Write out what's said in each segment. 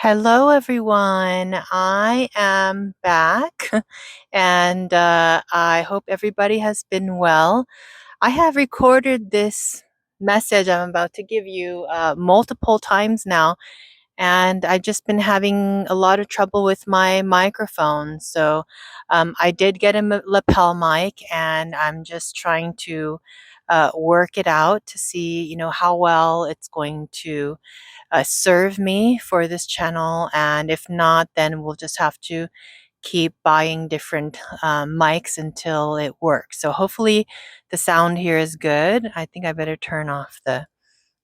Hello, everyone. I am back, and I hope everybody has been well. I have recorded this message I'm about to give you multiple times now, and I've just been having a lot of trouble with my microphone. So I did get a lapel mic, and I'm just trying to work it out to see, how well it's going to serve me for this channel. And if not, then we'll just have to keep buying different mics until it works. So hopefully the sound here is good. I think I better turn off the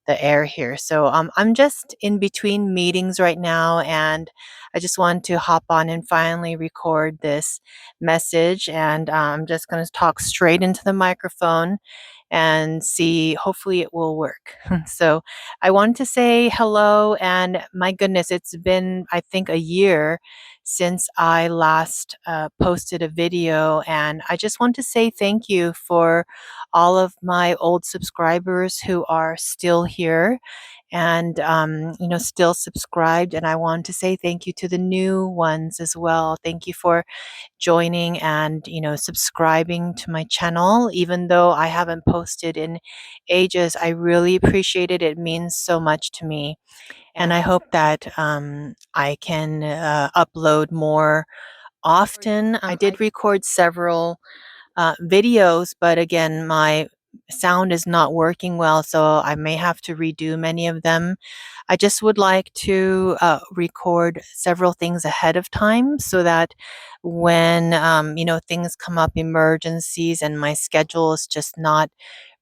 air here. So I'm just in between meetings right now, and I just want to hop on and finally record this message. And I'm just going to talk straight into the microphone and see, hopefully it will work. So I wanted to say hello, and my goodness, it's been, I think, a year since I last posted a video, and I just want to say thank you for all of my old subscribers who are still here and still subscribed. And I want to say thank you to the new ones as well. Thank you for joining and subscribing to my channel. Even though I haven't posted in ages, I really appreciate it. It means so much to me, and I hope that I can upload more often. I did record several videos, but again, my sound is not working well, so I may have to redo many of them. I just would like to record several things ahead of time so that when things come up, emergencies, and my schedule is just not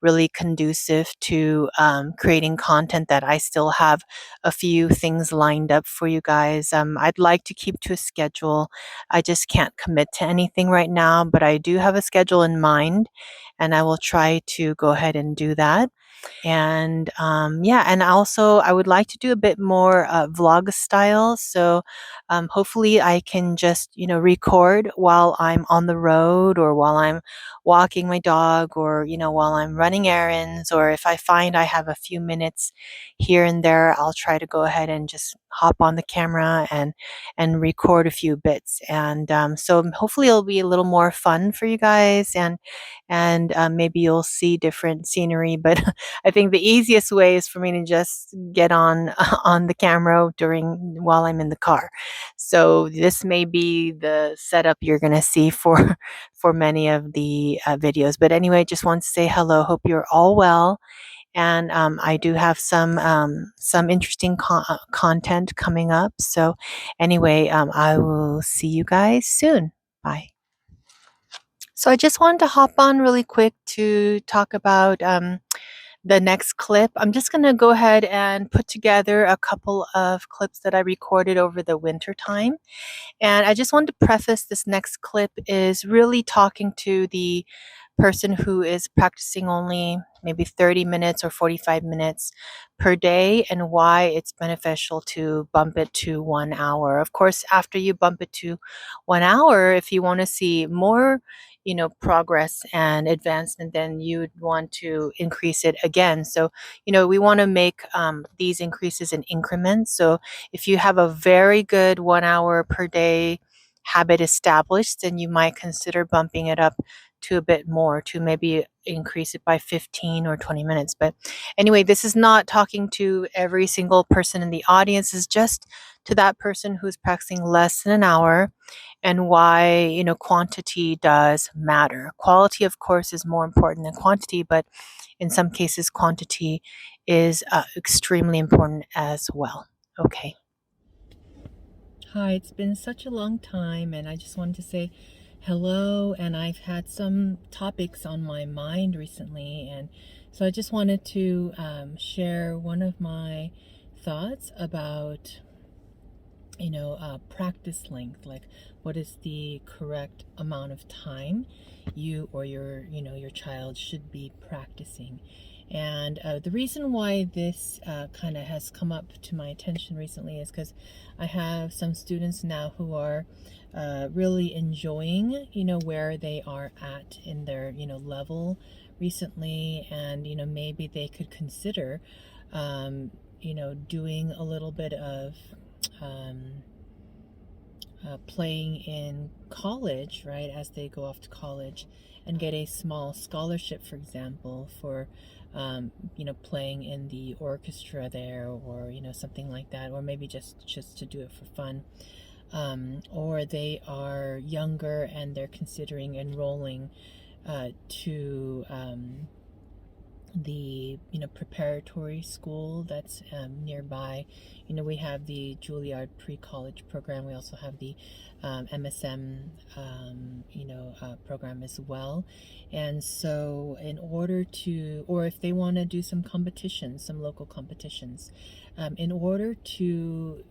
really conducive to creating content, that I still have a few things lined up for you guys. I'd like to keep to a schedule. I just can't commit to anything right now, but I do have a schedule in mind, and I will try to go ahead and do that. And yeah, and also I would like to do a bit more vlog style. So hopefully I can just, record while I'm on the road, or while I'm walking my dog, or, while I'm running errands, or if I find I have a few minutes here and there, I'll try to go ahead and just hop on the camera and record a few bits. And so hopefully it'll be a little more fun for you guys, and maybe you'll see different scenery. But I think the easiest way is for me to just get on on the camera while I'm in the car. So this may be the setup you're going to see for for many of the videos. But anyway, just want to say hello. Hope you're all well. And I do have some interesting content coming up. So anyway, I will see you guys soon. Bye. So I just wanted to hop on really quick to talk about the next clip. I'm just going to go ahead and put together a couple of clips that I recorded over the winter time. And I just wanted to preface, this next clip is really talking to the person who is practicing only maybe 30 minutes or 45 minutes per day, and why it's beneficial to bump it to 1 hour. Of course, after you bump it to 1 hour, if you want to see more progress and advancement, then you would want to increase it again. So we want to make these increases in increments. So if you have a very good 1 hour per day habit established, then you might consider bumping it up to a bit more, to maybe increase it by 15 or 20 minutes. But anyway, this is not talking to every single person in the audience. It's just to that person who's practicing less than an hour, and why quantity does matter. Quality, of course, is more important than quantity, but in some cases quantity is extremely important as well. Okay. Hi, it's been such a long time, and I just wanted to say hello. And I've had some topics on my mind recently, and so I just wanted to share one of my thoughts about practice length. Like, what is the correct amount of time you or your child should be practicing? And the reason why this kind of has come up to my attention recently is because I have some students now who are really enjoying where they are at in their level recently, and maybe they could consider doing a little bit of um, playing in college, right, as they go off to college and get a small scholarship, for example, for playing in the orchestra there, or something like that, or maybe just to do it for fun. Or they are younger and they're considering enrolling to the preparatory school that's nearby. We have the Juilliard pre-college program. We also have the MSM program as well. And so in order to, or if they want to do some competitions, some local competitions, in order to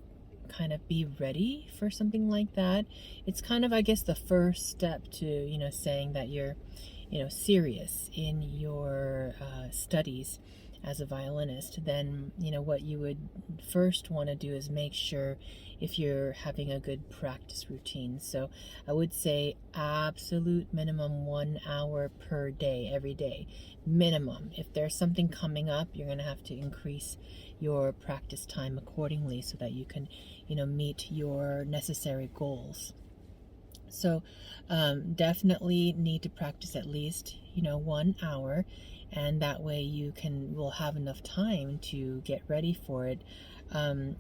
kind of be ready for something like that, it's kind of, I guess, the first step to saying that you're serious in your studies as a violinist. Then what you would first want to do is make sure if you're having a good practice routine. So I would say absolute minimum 1 hour per day, every day, minimum. If there's something coming up, you're going to have to increase your practice time accordingly so that you can meet your necessary goals. So definitely need to practice at least 1 hour, and that way will have enough time to get ready for it.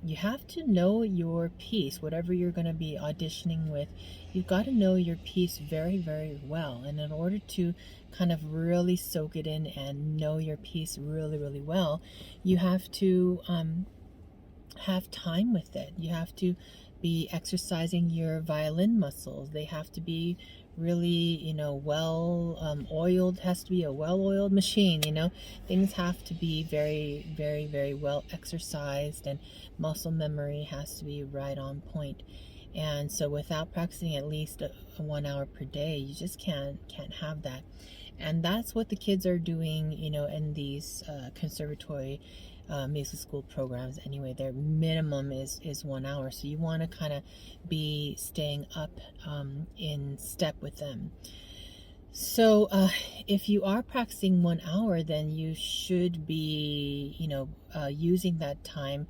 You have to know your piece, whatever you're going to be auditioning with. You've got to know your piece very, very well, and in order to kind of really soak it in and know your piece really, really well, you have to have time with it. You have to be exercising your violin muscles. They have to be really, well oiled. Has to be a well-oiled machine. Things have to be very, very, very well exercised, and muscle memory has to be right on point. And so without practicing at least a 1 hour per day, you just can't have that. And that's what the kids are doing, in these conservatory music school programs anyway. Their minimum is 1 hour, so you want to kind of be staying up in step with them. So if you are practicing 1 hour, then you should be using that time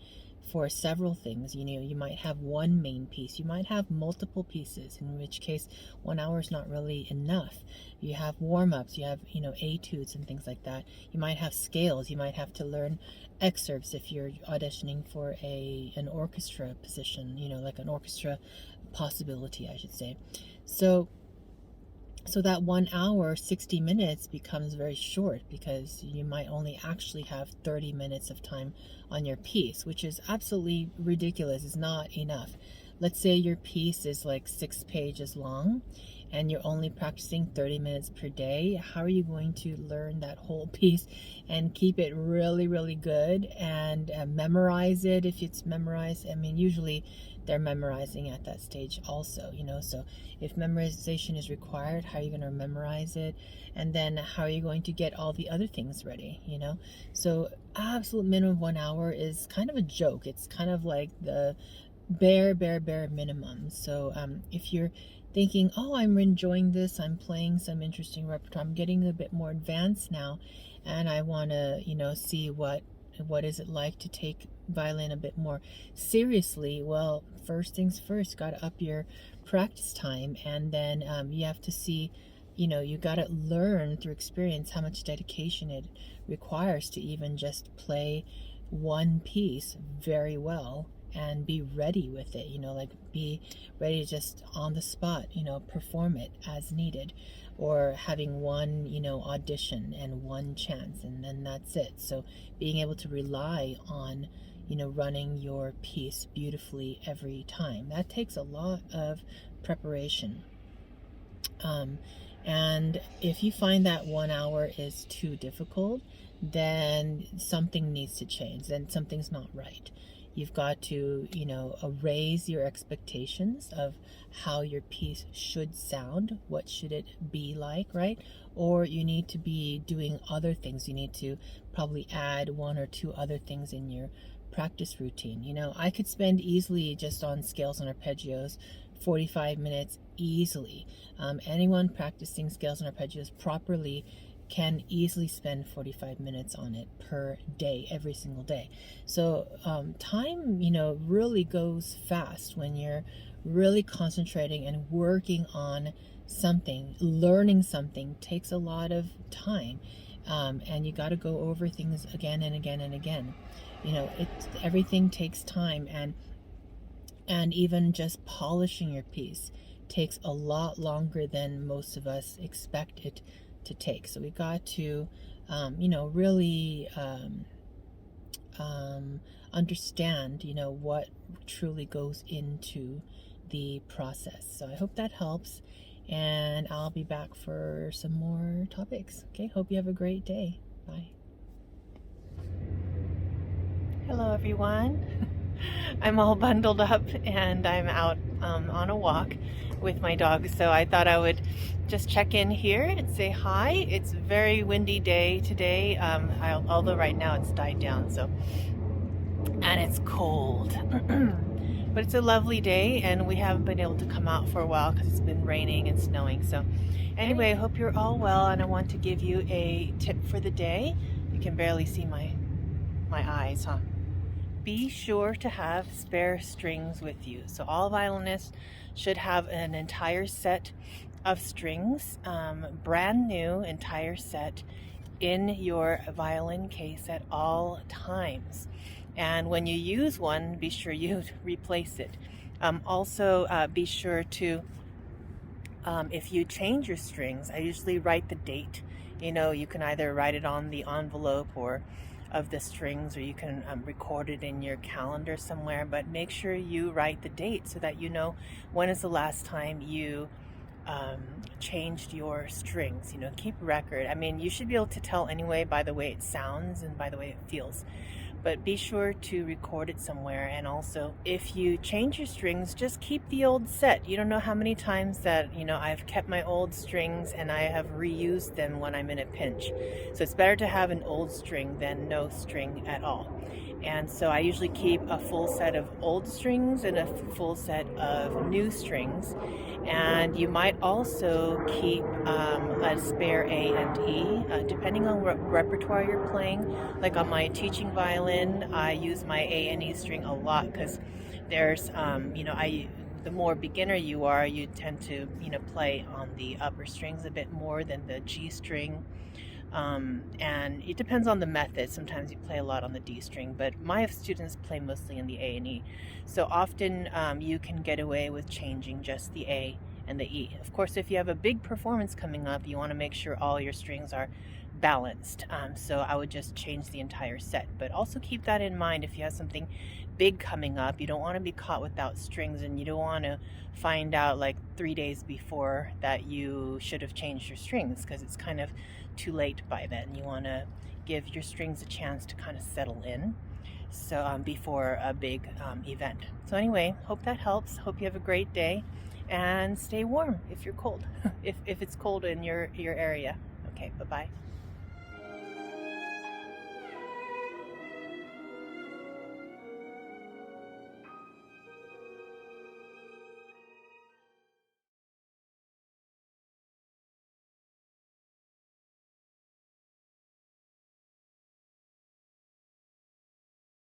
for several things. You might have one main piece, you might have multiple pieces, in which case 1 hour is not really enough. You have warm-ups, you have etudes and things like that. You might have scales, you might have to learn excerpts if you're auditioning for an orchestra position, like an orchestra possibility, I should say. So that 1 hour, 60 minutes becomes very short, because you might only actually have 30 minutes of time on your piece, which is absolutely ridiculous. It's not enough. Let's say your piece is like 6 pages long and you're only practicing 30 minutes per day. How are you going to learn that whole piece and keep it really, really good and memorize it if it's memorized? I mean, usually they're memorizing at that stage also, so if memorization is required, how are you going to memorize it? And then how are you going to get all the other things ready? So absolute minimum of 1 hour is kind of a joke. It's kind of like the bare minimum. So if you're thinking, oh, I'm enjoying this, I'm playing some interesting repertoire, I'm getting a bit more advanced now, and I want to see what is it like to take violin a bit more seriously. Well, first things first, got to up your practice time, and then you have to see, you got to learn through experience how much dedication it requires to even just play one piece very well and be ready with it, like be ready to just on the spot, perform it as needed, or having one, audition and one chance, and then that's it. So being able to rely on, running your piece beautifully every time, that takes a lot of preparation. And if you find that 1 hour is too difficult, then something needs to change, then something's not right. You've got to, raise your expectations of how your piece should sound. What should it be like, right? Or you need to be doing other things. You need to probably add 1 or 2 other things in your practice routine. I could spend easily just on scales and arpeggios 45 minutes easily. Anyone practicing scales and arpeggios properly can easily spend 45 minutes on it per day, every single day. So time, really goes fast when you're really concentrating and working on something. Learning something takes a lot of time, and you got to go over things again and again and again. Everything takes time, and even just polishing your piece takes a lot longer than most of us expect it to take. So we got to, really understand, what truly goes into the process. So I hope that helps, and I'll be back for some more topics. Okay, hope you have a great day. Bye. Hello, everyone. I'm all bundled up and I'm out on a walk with my dog, so I thought I would just check in here and say hi. It's a very windy day today, although right now it's died down, and it's cold. But it's a lovely day, and we haven't been able to come out for a while because it's been raining and snowing. So anyway, I hope you're all well, and I want to give you a tip for the day. You can barely see my eyes, huh? Be sure to have spare strings with you. So all violinists should have an entire set of strings, brand new entire set, in your violin case at all times. And when you use one, be sure you replace it. Also, be sure to, if you change your strings, I usually write the date. You can either write it on the envelope of the strings, or you can record it in your calendar somewhere, but make sure you write the date so that you know when is the last time you changed your strings. Keep record. I mean, you should be able to tell anyway by the way it sounds and by the way it feels, but be sure to record it somewhere. And also, if you change your strings, just keep the old set. You don't know how many times that I've kept my old strings and I have reused them when I'm in a pinch. So it's better to have an old string than no string at all. And so I usually keep a full set of old strings and a full set of new strings. And you might also keep a spare A and E, depending on what repertoire you're playing. Like on my teaching violin, I use my A and E string a lot because there's, the more beginner you are, you tend to, play on the upper strings a bit more than the G string. And it depends on the method. Sometimes you play a lot on the D string, but my students play mostly in the A and E. So often you can get away with changing just the A and the E. Of course, if you have a big performance coming up, you want to make sure all your strings are balanced. So I would just change the entire set, but also keep that in mind. If you have something big coming up, you don't want to be caught without strings, and you don't want to find out like 3 days before that you should have changed your strings, because it's kind of too late by then. You want to give your strings a chance to kind of settle in, so before a big event. So anyway, hope that helps. Hope you have a great day, and stay warm if you're cold, if it's cold in your area. Okay, bye-bye.